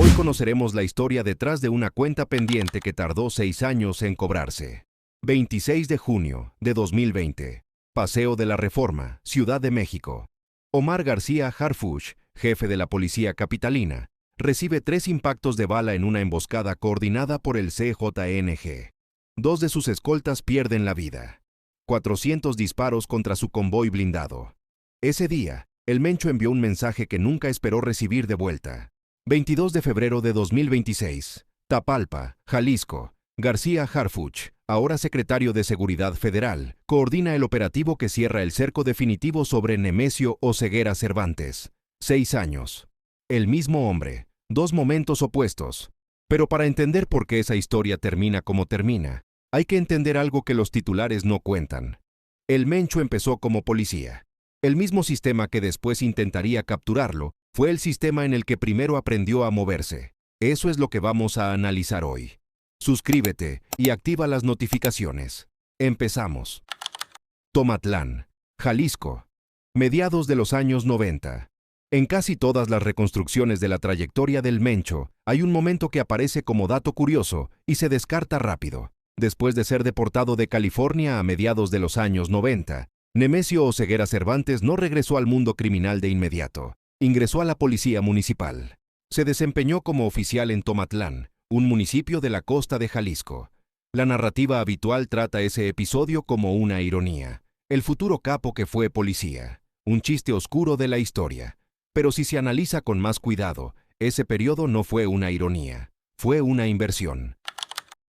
Hoy conoceremos la historia detrás de una cuenta pendiente que tardó 6 años en cobrarse. 26 de junio de 2020. Paseo de la Reforma, Ciudad de México. Omar García Harfuch, jefe de la policía capitalina, recibe 3 impactos de bala en una emboscada coordinada por el CJNG. 2 de sus escoltas pierden la vida. 400 disparos contra su convoy blindado. Ese día, el Mencho envió un mensaje que nunca esperó recibir de vuelta. 22 de febrero de 2026. Tapalpa, Jalisco. García Harfuch, ahora secretario de Seguridad Federal, coordina el operativo que cierra el cerco definitivo sobre Nemesio Oseguera Cervantes. 6 años. El mismo hombre, 2 momentos opuestos. Pero para entender por qué esa historia termina como termina, hay que entender algo que los titulares no cuentan. El Mencho empezó como policía. El mismo sistema que después intentaría capturarlo fue el sistema en el que primero aprendió a moverse. Eso es lo que vamos a analizar hoy. Suscríbete y activa las notificaciones. Empezamos. Tomatlán, Jalisco. Mediados de los años 90. En casi todas las reconstrucciones de la trayectoria del Mencho, hay un momento que aparece como dato curioso y se descarta rápido. Después de ser deportado de California a mediados de los años 90, Nemesio Oseguera Cervantes no regresó al mundo criminal de inmediato. Ingresó a la policía municipal. Se desempeñó como oficial en Tomatlán, un municipio de la costa de Jalisco. La narrativa habitual trata ese episodio como una ironía. El futuro capo que fue policía. Un chiste oscuro de la historia. Pero si se analiza con más cuidado, ese periodo no fue una ironía. Fue una inversión.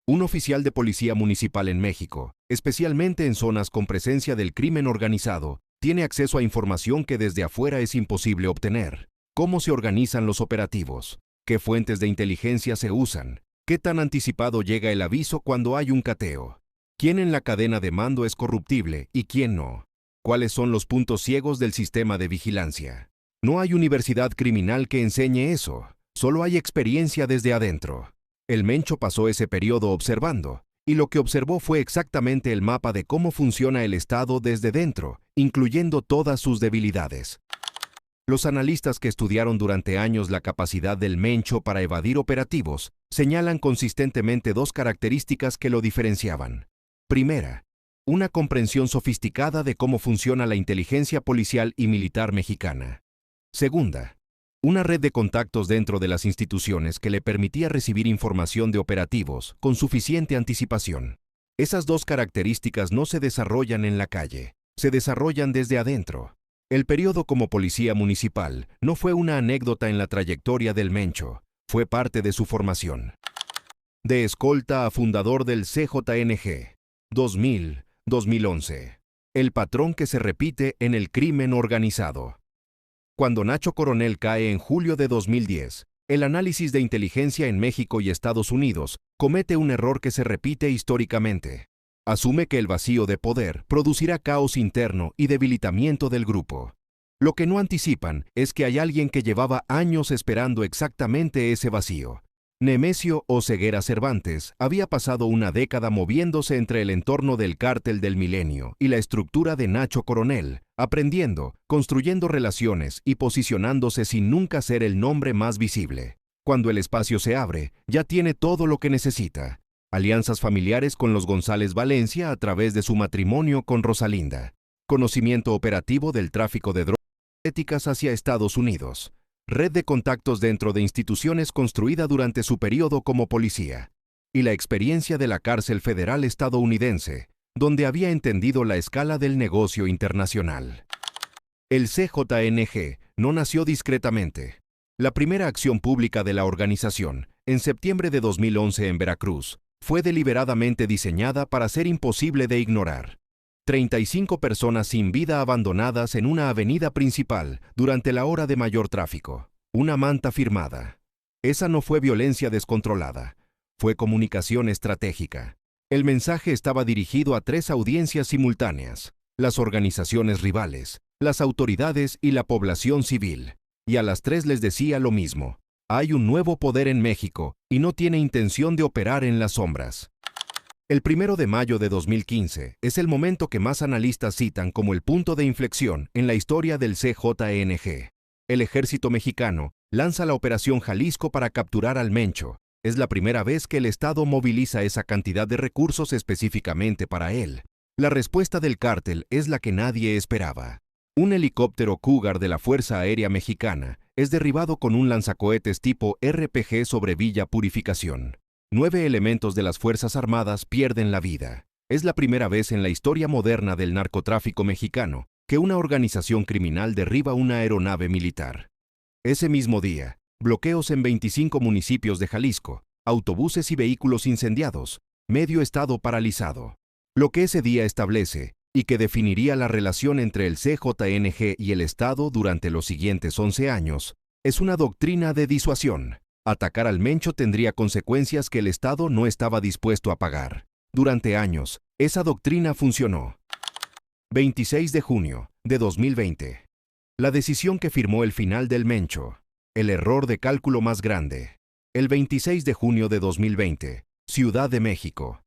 Un oficial de policía municipal en México, especialmente en zonas con presencia del crimen organizado, tiene acceso a información que desde afuera es imposible obtener. ¿Cómo se organizan los operativos? ¿Qué fuentes de inteligencia se usan? ¿Qué tan anticipado llega el aviso cuando hay un cateo? ¿Quién en la cadena de mando es corruptible y quién no? ¿Cuáles son los puntos ciegos del sistema de vigilancia? No hay universidad criminal que enseñe eso, solo hay experiencia desde adentro. El Mencho pasó ese periodo observando, y lo que observó fue exactamente el mapa de cómo funciona el Estado desde dentro, incluyendo todas sus debilidades. Los analistas que estudiaron durante años la capacidad del Mencho para evadir operativos señalan consistentemente 2 características que lo diferenciaban. Primera, una comprensión sofisticada de cómo funciona la inteligencia policial y militar mexicana. Segunda, una red de contactos dentro de las instituciones que le permitía recibir información de operativos con suficiente anticipación. Esas 2 características no se desarrollan en la calle, se desarrollan desde adentro. El periodo como policía municipal no fue una anécdota en la trayectoria del Mencho, fue parte de su formación. De escolta a fundador del CJNG. 2000-2011. El patrón que se repite en el crimen organizado. Cuando Nacho Coronel cae en julio de 2010, el análisis de inteligencia en México y Estados Unidos comete un error que se repite históricamente. Asume que el vacío de poder producirá caos interno y debilitamiento del grupo. Lo que no anticipan es que hay alguien que llevaba años esperando exactamente ese vacío. Nemesio Oseguera Cervantes había pasado una década moviéndose entre el entorno del Cártel del Milenio y la estructura de Nacho Coronel, aprendiendo, construyendo relaciones y posicionándose sin nunca ser el nombre más visible. Cuando el espacio se abre, ya tiene todo lo que necesita. Alianzas familiares con los González Valencia a través de su matrimonio con Rosalinda. Conocimiento operativo del tráfico de drogas éticas hacia Estados Unidos. Red de contactos dentro de instituciones construida durante su periodo como policía. Y la experiencia de la cárcel federal estadounidense, donde había entendido la escala del negocio internacional. El CJNG no nació discretamente. La primera acción pública de la organización, en septiembre de 2011 en Veracruz, fue deliberadamente diseñada para ser imposible de ignorar. 35 personas sin vida abandonadas en una avenida principal durante la hora de mayor tráfico. Una manta firmada. Esa no fue violencia descontrolada. Fue comunicación estratégica. El mensaje estaba dirigido a 3 audiencias simultáneas: las organizaciones rivales, las autoridades y la población civil. Y a las 3 les decía lo mismo: hay un nuevo poder en México y no tiene intención de operar en las sombras. El 1 de mayo de 2015 es el momento que más analistas citan como el punto de inflexión en la historia del CJNG. El ejército mexicano lanza la Operación Jalisco para capturar al Mencho. Es la primera vez que el Estado moviliza esa cantidad de recursos específicamente para él. La respuesta del cártel es la que nadie esperaba. Un helicóptero Cougar de la Fuerza Aérea Mexicana es derribado con un lanzacohetes tipo RPG sobre Villa Purificación. 9 elementos de las Fuerzas Armadas pierden la vida. Es la primera vez en la historia moderna del narcotráfico mexicano que una organización criminal derriba una aeronave militar. Ese mismo día, bloqueos en 25 municipios de Jalisco, autobuses y vehículos incendiados, medio estado paralizado. Lo que ese día establece, y que definiría la relación entre el CJNG y el Estado durante los siguientes 11 años, es una doctrina de disuasión. Atacar al Mencho tendría consecuencias que el Estado no estaba dispuesto a pagar. Durante años, esa doctrina funcionó. 26 de junio de 2020. La decisión que firmó el final del Mencho. El error de cálculo más grande. El 26 de junio de 2020. Ciudad de México.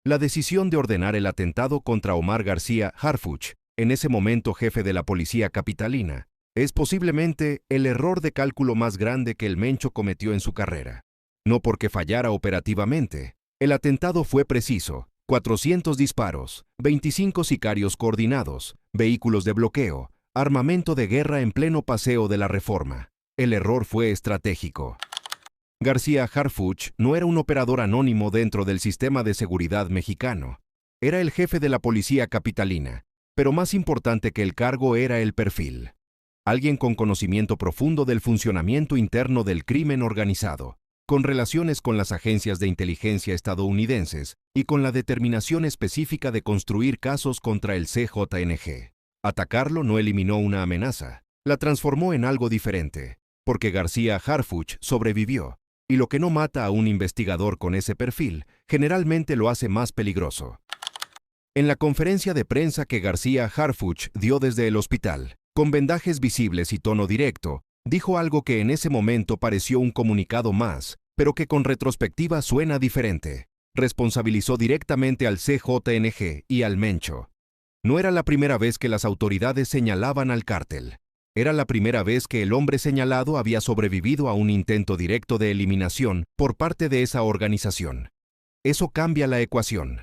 La decisión de ordenar el atentado contra Omar García Harfuch, en ese momento jefe de la policía capitalina, es posiblemente el error de cálculo más grande que el Mencho cometió en su carrera. No porque fallara operativamente. El atentado fue preciso. 400 disparos, 25 sicarios coordinados, vehículos de bloqueo, armamento de guerra en pleno paseo de la Reforma. El error fue estratégico. García Harfuch no era un operador anónimo dentro del sistema de seguridad mexicano. Era el jefe de la policía capitalina, pero más importante que el cargo era el perfil. Alguien con conocimiento profundo del funcionamiento interno del crimen organizado, con relaciones con las agencias de inteligencia estadounidenses y con la determinación específica de construir casos contra el CJNG. Atacarlo no eliminó una amenaza, la transformó en algo diferente, porque García Harfuch sobrevivió, y lo que no mata a un investigador con ese perfil, generalmente lo hace más peligroso. En la conferencia de prensa que García Harfuch dio desde el hospital, con vendajes visibles y tono directo, dijo algo que en ese momento pareció un comunicado más, pero que con retrospectiva suena diferente. Responsabilizó directamente al CJNG y al Mencho. No era la primera vez que las autoridades señalaban al cártel. Era la primera vez que el hombre señalado había sobrevivido a un intento directo de eliminación por parte de esa organización. Eso cambia la ecuación.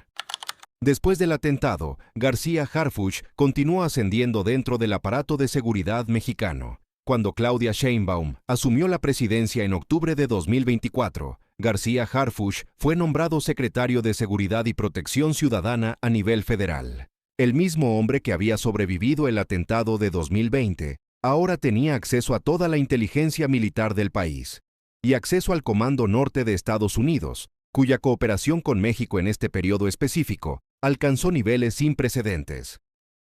Después del atentado, García Harfuch continuó ascendiendo dentro del aparato de seguridad mexicano. Cuando Claudia Sheinbaum asumió la presidencia en octubre de 2024, García Harfuch fue nombrado secretario de Seguridad y Protección Ciudadana a nivel federal. El mismo hombre que había sobrevivido el atentado de 2020, ahora tenía acceso a toda la inteligencia militar del país y acceso al Comando Norte de Estados Unidos, cuya cooperación con México en este periodo específico alcanzó niveles sin precedentes.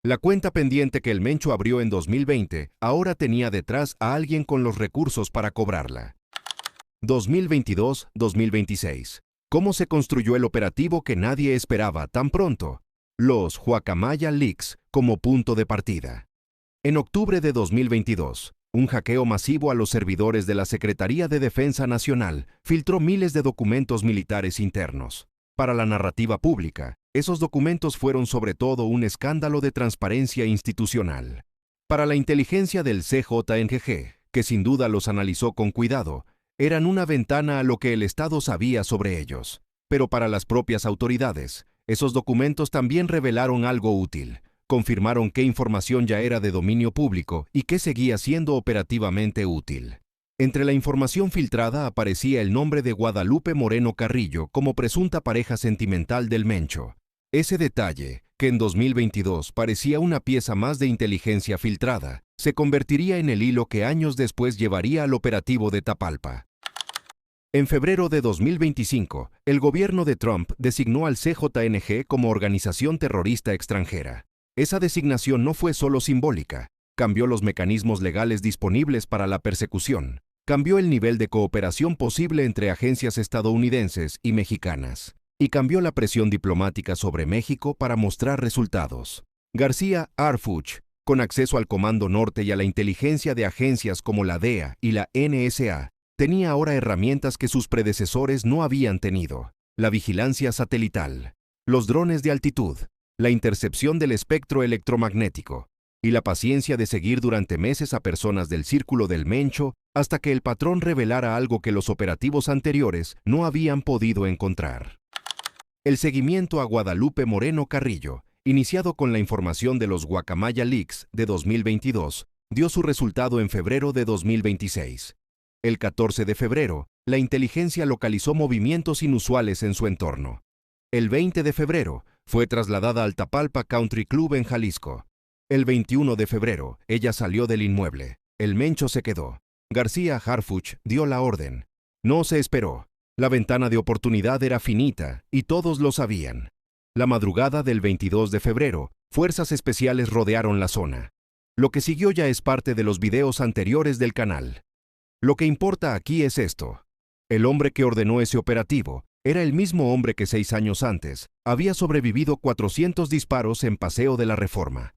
La cuenta pendiente que el Mencho abrió en 2020 ahora tenía detrás a alguien con los recursos para cobrarla. 2022-2026. ¿Cómo se construyó el operativo que nadie esperaba tan pronto? Los Guacamaya Leaks como punto de partida. En octubre de 2022, un hackeo masivo a los servidores de la Secretaría de Defensa Nacional filtró miles de documentos militares internos. Para la narrativa pública, esos documentos fueron sobre todo un escándalo de transparencia institucional. Para la inteligencia del CJNG, que sin duda los analizó con cuidado, eran una ventana a lo que el Estado sabía sobre ellos. Pero para las propias autoridades, esos documentos también revelaron algo útil. Confirmaron qué información ya era de dominio público y qué seguía siendo operativamente útil. Entre la información filtrada aparecía el nombre de Guadalupe Moreno Carrillo como presunta pareja sentimental del Mencho. Ese detalle, que en 2022 parecía una pieza más de inteligencia filtrada, se convertiría en el hilo que años después llevaría al operativo de Tapalpa. En febrero de 2025, el gobierno de Trump designó al CJNG como organización terrorista extranjera. Esa designación no fue solo simbólica, cambió los mecanismos legales disponibles para la persecución, cambió el nivel de cooperación posible entre agencias estadounidenses y mexicanas, y cambió la presión diplomática sobre México para mostrar resultados. García Harfuch, con acceso al Comando Norte y a la inteligencia de agencias como la DEA y la NSA, tenía ahora herramientas que sus predecesores no habían tenido: la vigilancia satelital, los drones de altitud, la intercepción del espectro electromagnético y la paciencia de seguir durante meses a personas del círculo del Mencho hasta que el patrón revelara algo que los operativos anteriores no habían podido encontrar. El seguimiento a Guadalupe Moreno Carrillo, iniciado con la información de los Guacamaya Leaks de 2022, dio su resultado en febrero de 2026. El 14 de febrero, la inteligencia localizó movimientos inusuales en su entorno. El 20 de febrero, fue trasladada al Tapalpa Country Club en Jalisco. El 21 de febrero, ella salió del inmueble. El Mencho se quedó. García Harfuch dio la orden. No se esperó. La ventana de oportunidad era finita, y todos lo sabían. La madrugada del 22 de febrero, fuerzas especiales rodearon la zona. Lo que siguió ya es parte de los videos anteriores del canal. Lo que importa aquí es esto. El hombre que ordenó ese operativo era el mismo hombre que 6 años antes había sobrevivido 400 disparos en Paseo de la Reforma.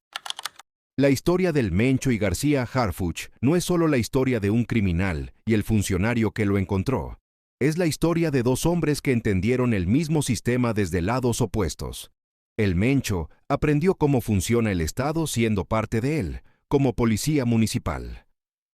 La historia del Mencho y García Harfuch no es solo la historia de un criminal y el funcionario que lo encontró. Es la historia de dos hombres que entendieron el mismo sistema desde lados opuestos. El Mencho aprendió cómo funciona el Estado siendo parte de él, como policía municipal.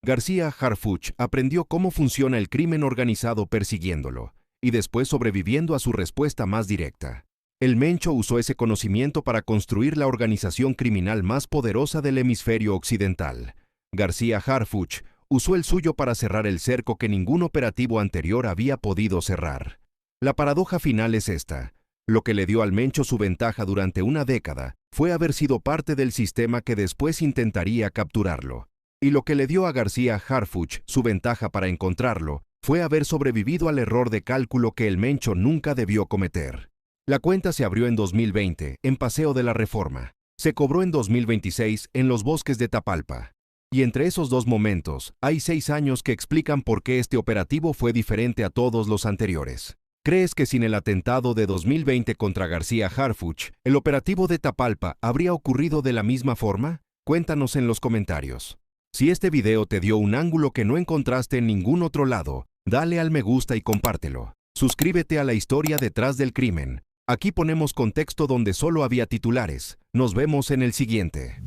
García Harfuch aprendió cómo funciona el crimen organizado persiguiéndolo, y después sobreviviendo a su respuesta más directa. El Mencho usó ese conocimiento para construir la organización criminal más poderosa del hemisferio occidental. García Harfuch usó el suyo para cerrar el cerco que ningún operativo anterior había podido cerrar. La paradoja final es esta. Lo que le dio al Mencho su ventaja durante una década fue haber sido parte del sistema que después intentaría capturarlo. Y lo que le dio a García Harfuch su ventaja para encontrarlo fue haber sobrevivido al error de cálculo que el Mencho nunca debió cometer. La cuenta se abrió en 2020, en Paseo de la Reforma. Se cobró en 2026, en los bosques de Tapalpa. Y entre esos dos momentos, hay 6 años que explican por qué este operativo fue diferente a todos los anteriores. ¿Crees que sin el atentado de 2020 contra García Harfuch, el operativo de Tapalpa habría ocurrido de la misma forma? Cuéntanos en los comentarios. Si este video te dio un ángulo que no encontraste en ningún otro lado, dale al me gusta y compártelo. Suscríbete a La Historia Detrás del Crimen. Aquí ponemos contexto donde solo había titulares. Nos vemos en el siguiente.